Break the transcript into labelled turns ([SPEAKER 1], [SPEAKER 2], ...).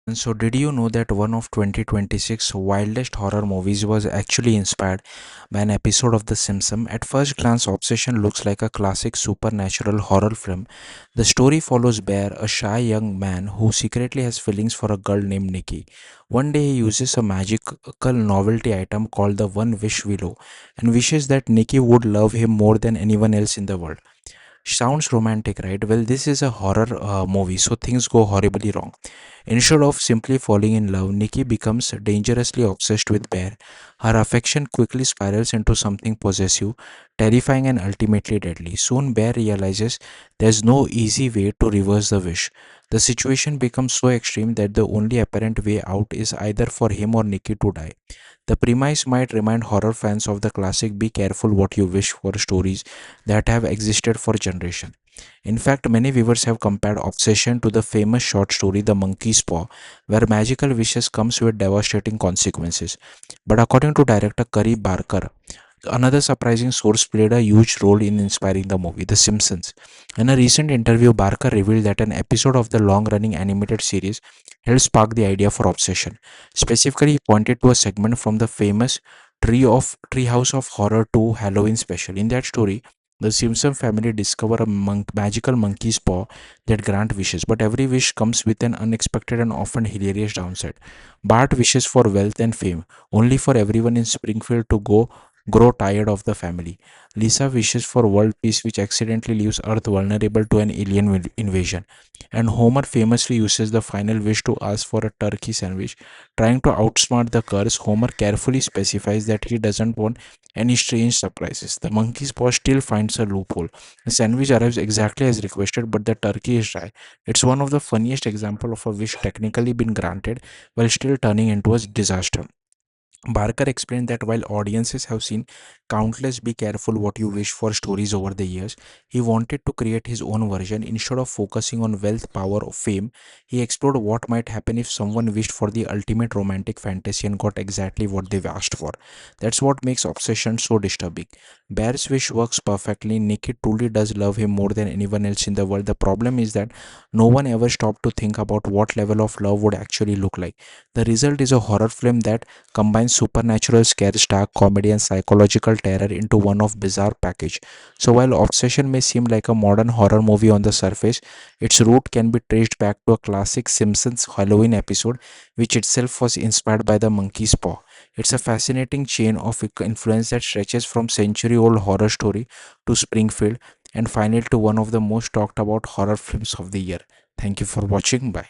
[SPEAKER 1] And so, did you know that one of 2026 wildest horror movies was actually inspired by an episode of The Simpsons? At first glance, Obsession looks like a classic supernatural horror film. The story follows Bear, a shy young man who secretly has feelings for a girl named Nikki. One day, he uses a magical novelty item called the One Wish Willow and wishes that Nikki would love him more than anyone else in the world. Sounds romantic, right? Well, this is a horror movie, so things go horribly wrong. Instead of simply falling in love, Nikki becomes dangerously obsessed with Bear. Her affection quickly spirals into something possessive, terrifying, and ultimately deadly. Soon, Bear realizes there's no easy way to reverse the wish. The situation becomes so extreme that the only apparent way out is either for him or Nikki to die. The premise might remind horror fans of the classic "Be careful what you wish for" stories that have existed for generations. In fact, many viewers have compared Obsession to the famous short story The Monkey's Paw, where magical wishes comes with devastating consequences. But according to director Curry Barker, another surprising source played a huge role in inspiring the movie, The Simpsons. In a recent interview, Barker revealed that an episode of the long running animated series helped spark the idea for Obsession. Specifically, he pointed to a segment from the famous Treehouse of Horror 2 Halloween special. In that story, the Simpson family discover a magical monkey's paw that grant wishes, but every wish comes with an unexpected and often hilarious downside. Bart wishes for wealth and fame, only for everyone in Springfield to grow tired of the family. Lisa wishes for world peace, which accidentally leaves Earth vulnerable to an alien invasion. And Homer famously uses the final wish to ask for a turkey sandwich. Trying to outsmart the curse, Homer carefully specifies that he doesn't want any strange surprises. The monkey's paw still finds a loophole. The sandwich arrives exactly as requested, but the turkey is dry. It's one of the funniest examples of a wish technically been granted while still turning into a disaster. Barker explained that while audiences have seen countless "Be Careful What You Wish For" stories over the years, he wanted to create his own version. Instead of focusing on wealth, power, or fame, he explored what might happen if someone wished for the ultimate romantic fantasy and got exactly what they've asked for. That's what makes Obsession so disturbing. Bear's wish works perfectly. Nikki truly does love him more than anyone else in the world. The problem is that no one ever stopped to think about what level of love would actually look like. The result is a horror film that combines supernatural scares, dark comedy, and psychological terror into one of bizarre package. So while Obsession may seem like a modern horror movie on the surface, its root can be traced back to a classic Simpsons Halloween episode, which itself was inspired by the monkey's paw. It's a fascinating chain of influence that stretches from century-old horror story to Springfield and finally to one of the most talked about horror films of the year. Thank you for watching. Bye.